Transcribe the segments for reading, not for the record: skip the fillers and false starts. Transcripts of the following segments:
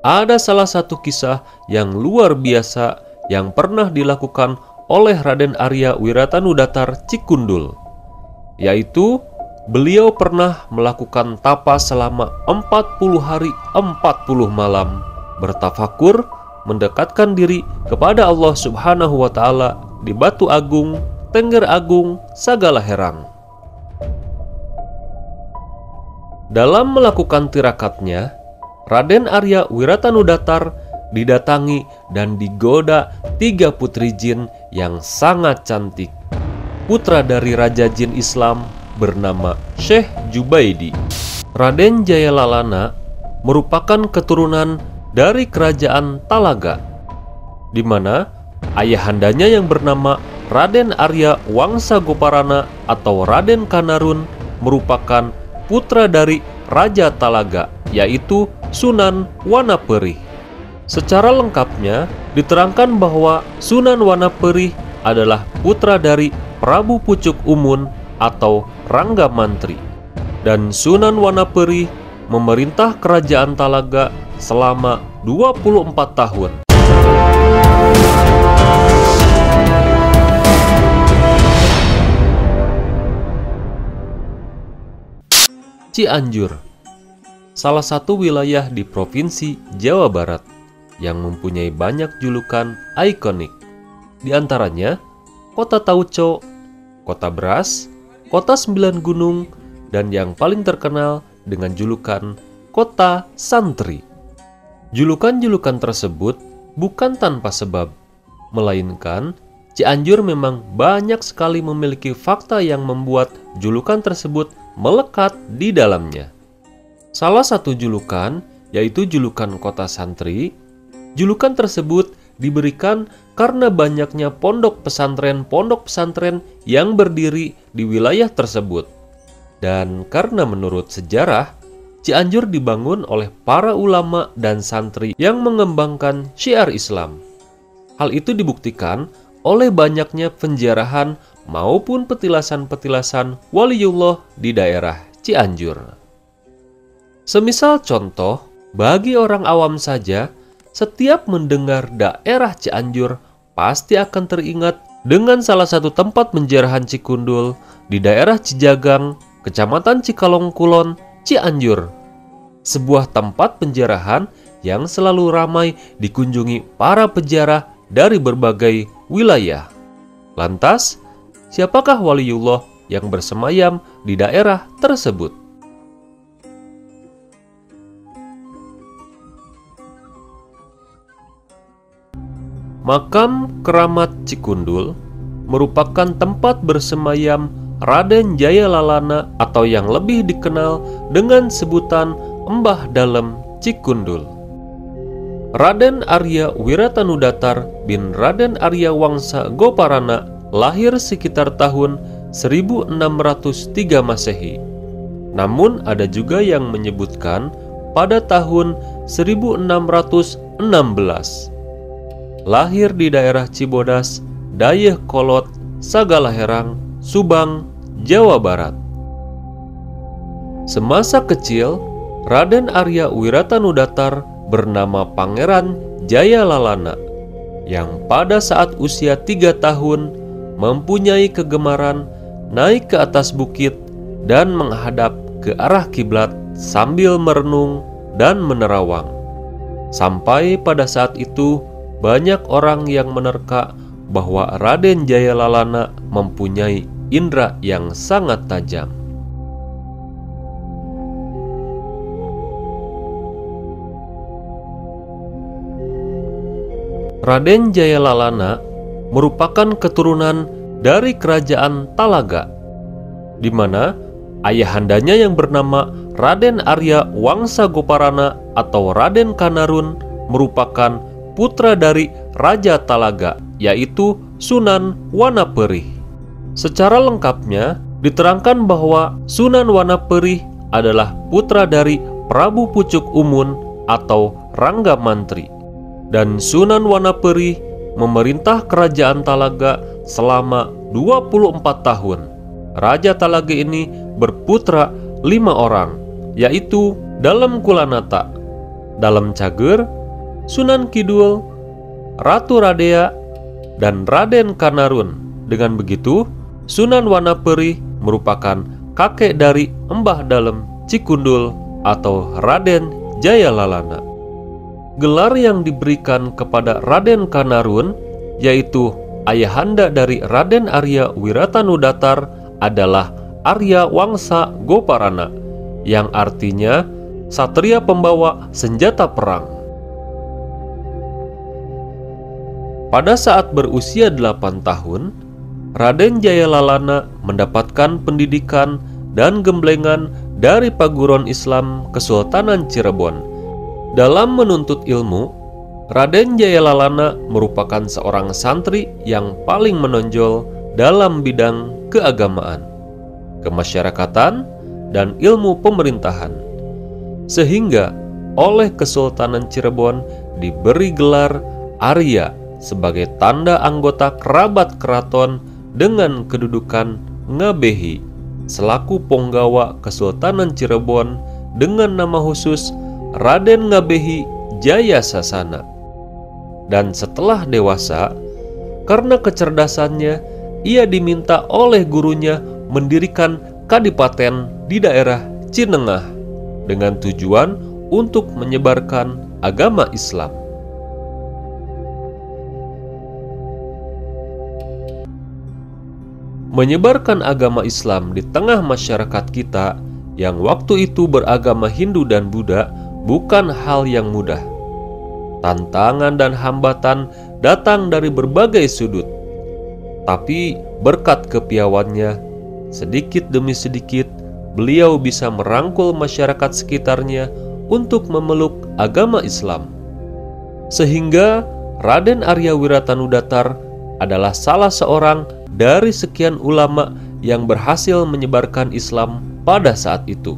Ada salah satu kisah yang luar biasa yang pernah dilakukan oleh Raden Arya Wiratanudatar Cikundul, yaitu beliau pernah melakukan tapa selama 40 hari 40 malam, bertafakur, mendekatkan diri kepada Allah Subhanahu wa Ta'ala di Batu Agung, Tengger Agung, Sagalaherang. Dalam melakukan tirakatnya, Raden Arya Wiratanudatar didatangi dan digoda 3 putri jin yang sangat cantik. Putra dari Raja Jin Islam bernama Syekh Jubaidi. Raden Jayalalana merupakan keturunan dari kerajaan Talaga, di mana ayahandanya yang bernama Raden Arya Wangsa Goparana atau Raden Kanarun merupakan putra dari Raja Talaga, yaitu Sunan Wanaperih. Secara lengkapnya diterangkan bahwa Sunan Wanaperih adalah putra dari Prabu Pucuk Umun atau Rangga Mantri, dan Sunan Wanaperih memerintah kerajaan Talaga selama 24 tahun. Cianjur, salah satu wilayah di Provinsi Jawa Barat yang mempunyai banyak julukan ikonik. Di antaranya Kota Tauco, Kota Beras, Kota 9 Gunung, dan yang paling terkenal dengan julukan Kota Santri. Julukan-julukan tersebut bukan tanpa sebab, melainkan Cianjur memang banyak sekali memiliki fakta yang membuat julukan tersebut melekat di dalamnya. Salah satu julukan yaitu julukan Kota Santri. Julukan tersebut diberikan karena banyaknya pondok pesantren yang berdiri di wilayah tersebut. Dan karena menurut sejarah, Cianjur dibangun oleh para ulama dan santri yang mengembangkan syiar Islam. Hal itu dibuktikan oleh banyaknya penjarahan maupun petilasan-petilasan waliullah di daerah Cianjur. Semisal contoh, bagi orang awam saja, setiap mendengar daerah Cianjur pasti akan teringat dengan salah satu tempat penjarahan Cikundul di daerah Cijagang, Kecamatan Cikalong Kulon, Cianjur. Sebuah tempat penjarahan yang selalu ramai dikunjungi para penjara dari berbagai wilayah. Lantas, siapakah waliullah yang bersemayam di daerah tersebut? Makam Keramat Cikundul merupakan tempat bersemayam Raden Jayalalana atau yang lebih dikenal dengan sebutan Mbah Dalem Cikundul. Raden Arya Wiratanudatar bin Raden Arya Wangsa Goparana lahir sekitar tahun 1603 Masehi. Namun ada juga yang menyebutkan pada tahun 1616. Lahir di daerah Cibodas, Dayakolot, Sagalaherang, Subang, Jawa Barat. Semasa kecil, Raden Arya Wiratanudatar bernama Pangeran Jayalalana yang pada saat usia 3 tahun mempunyai kegemaran naik ke atas bukit dan menghadap ke arah kiblat sambil merenung dan menerawang. Sampai pada saat itu banyak orang yang menerka bahwa Raden Jayalalana mempunyai indera yang sangat tajam. Raden Jayalalana merupakan keturunan dari kerajaan Talaga, di mana ayahandanya yang bernama Raden Arya Wangsa Goparana atau Raden Kanarun merupakan putra dari Raja Talaga, yaitu Sunan Wanaperih. Secara lengkapnya diterangkan bahwa Sunan Wanaperih adalah putra dari Prabu Pucuk Umun atau Rangga Mantri, dan Sunan Wanaperih memerintah kerajaan Talaga selama 24 tahun. Raja Talaga ini berputra 5 orang, yaitu Dalem Kulanata, Dalem Cager, Sunan Kidul, Ratu Radea, dan Raden Kanarun. Dengan begitu, Sunan Wanaperi merupakan kakek dari Embah Dalem Cikundul atau Raden Jayalalana. Gelar yang diberikan kepada Raden Kanarun, yaitu ayahanda dari Raden Arya Wiratanudatar, adalah Arya Wangsa Goparana, yang artinya satria pembawa senjata perang. Pada saat berusia 8 tahun, Raden Jayalalana mendapatkan pendidikan dan gemblengan dari Paguron Islam Kesultanan Cirebon. Dalam menuntut ilmu, Raden Jayalalana merupakan seorang santri yang paling menonjol dalam bidang keagamaan, kemasyarakatan, dan ilmu pemerintahan. Sehingga oleh Kesultanan Cirebon diberi gelar Arya sebagai tanda anggota kerabat keraton dengan kedudukan Ngabehi selaku punggawa Kesultanan Cirebon dengan nama khusus Raden Ngabehi Jayasasana. Dan setelah dewasa, karena kecerdasannya, ia diminta oleh gurunya mendirikan kadipaten di daerah Cinengah dengan tujuan untuk menyebarkan agama Islam. Menyebarkan agama Islam di tengah masyarakat kita yang waktu itu beragama Hindu dan Buddha bukan hal yang mudah. Tantangan dan hambatan datang dari berbagai sudut. Tapi berkat kepiawannya, sedikit demi sedikit beliau bisa merangkul masyarakat sekitarnya untuk memeluk agama Islam. Sehingga Raden Arya Wiratanudatar adalah salah seorang dari sekian ulama yang berhasil menyebarkan Islam pada saat itu.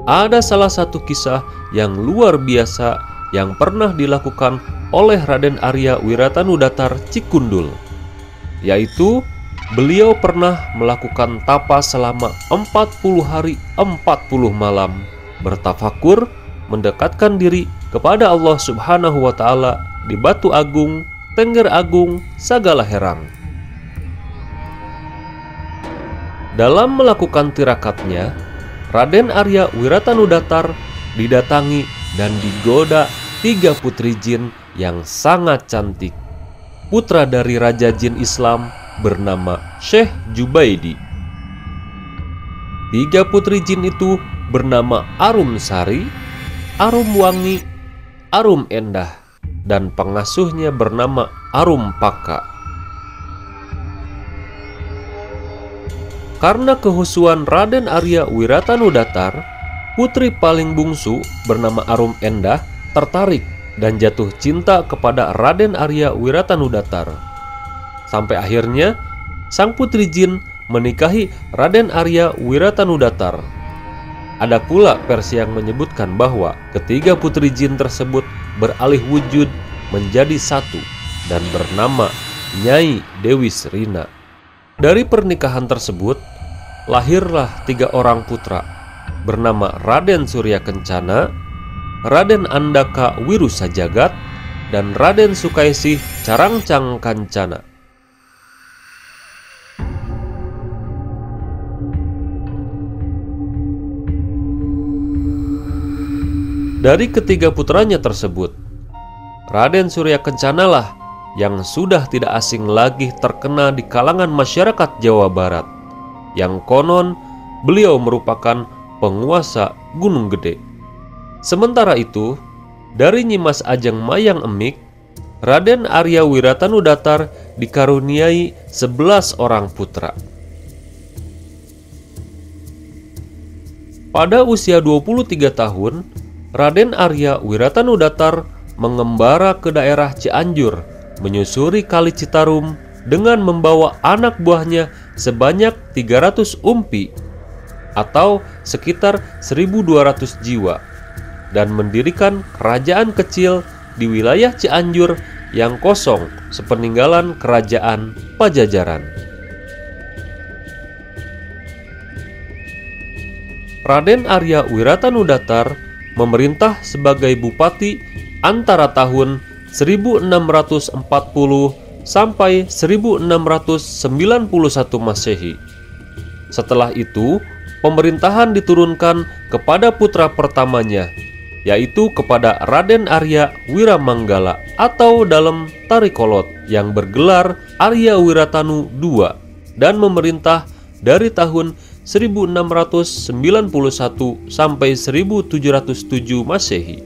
Ada salah satu kisah yang luar biasa yang pernah dilakukan oleh Raden Arya Wiratanudatar Cikundul, yaitu beliau pernah melakukan tapa selama 40 hari 40 malam, bertafakur mendekatkan diri kepada Allah Subhanahu wa Ta'ala di Batu Agung, Tengger Agung, Sagala Herang. Dalam melakukan tirakatnya, Raden Arya Wiratanudatar didatangi dan digoda 3 putri jin yang sangat cantik, putra dari Raja Jin Islam bernama Syekh Jubaidi. 3 putri jin itu bernama Arum Sari, Arum Wangi, Arum Endah, dan pengasuhnya bernama Arum Paka. Karena kehusuan Raden Arya Wiratanudatar, putri paling bungsu bernama Arum Endah tertarik dan jatuh cinta kepada Raden Arya Wiratanudatar. Sampai akhirnya sang putri jin menikahi Raden Arya Wiratanudatar. Ada pula versi yang menyebutkan bahwa ketiga putri jin tersebut beralih wujud menjadi satu dan bernama Nyai Dewi Serina. Dari pernikahan tersebut lahirlah 3 orang putra bernama Raden Surya Kencana, Raden Andaka Wirusajagat, dan Raden Sukaisih Carangcang Kancana. Dari ketiga putranya tersebut, Raden Surya Kencana lah yang sudah tidak asing lagi terkena di kalangan masyarakat Jawa Barat, yang konon beliau merupakan penguasa Gunung Gede. Sementara itu, dari Nyimas Ajeng Mayang Emik, Raden Arya Wiratanudatar dikaruniai 11 orang putra. Pada usia 23 tahun, Raden Arya Wiratanudatar mengembara ke daerah Cianjur, menyusuri Kali Citarum dengan membawa anak buahnya sebanyak 300 umpi atau sekitar 1.200 jiwa, dan mendirikan kerajaan kecil di wilayah Cianjur yang kosong sepeninggalan kerajaan Pajajaran. Raden Arya Wiratanudatar memerintah sebagai bupati antara tahun 1640 sampai 1691 Masehi. Setelah itu, pemerintahan diturunkan kepada putra pertamanya, yaitu kepada Raden Arya Wiramanggala atau dalam Tarikolot yang bergelar Arya Wiratanu II dan memerintah dari tahun 1691 sampai 1707 Masehi.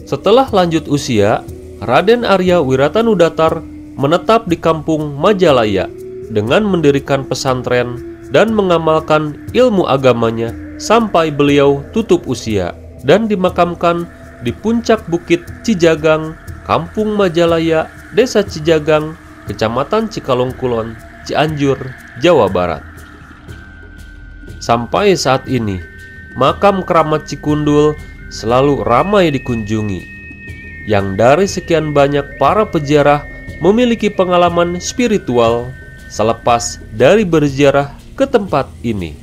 Setelah lanjut usia, Raden Arya Wiratanudatar menetap di kampung Majalaya dengan mendirikan pesantren dan mengamalkan ilmu agamanya sampai beliau tutup usia dan dimakamkan di puncak Bukit Cijagang, Kampung Majalaya, Desa Cijagang, Kecamatan Cikalongkulon, Cianjur, Jawa Barat. Sampai saat ini, makam keramat Cikundul selalu ramai dikunjungi, yang dari sekian banyak para peziarah memiliki pengalaman spiritual selepas dari berziarah ke tempat ini.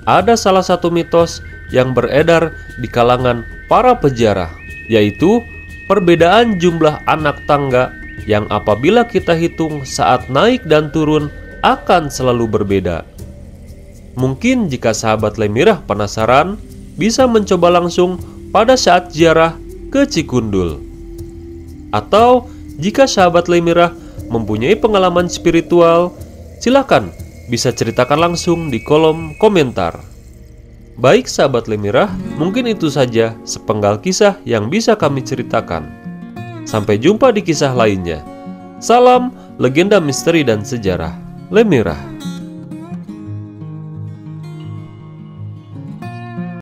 Ada salah satu mitos yang beredar di kalangan para peziarah, yaitu perbedaan jumlah anak tangga yang apabila kita hitung saat naik dan turun akan selalu berbeda. Mungkin jika sahabat Lemirah penasaran, bisa mencoba langsung pada saat ziarah ke Cikundul. Atau jika sahabat Lemirah mempunyai pengalaman spiritual, silakan bisa ceritakan langsung di kolom komentar. Baik sahabat Lemirah, mungkin itu saja sepenggal kisah yang bisa kami ceritakan. Sampai jumpa di kisah lainnya. Salam legenda misteri dan sejarah Lemirah.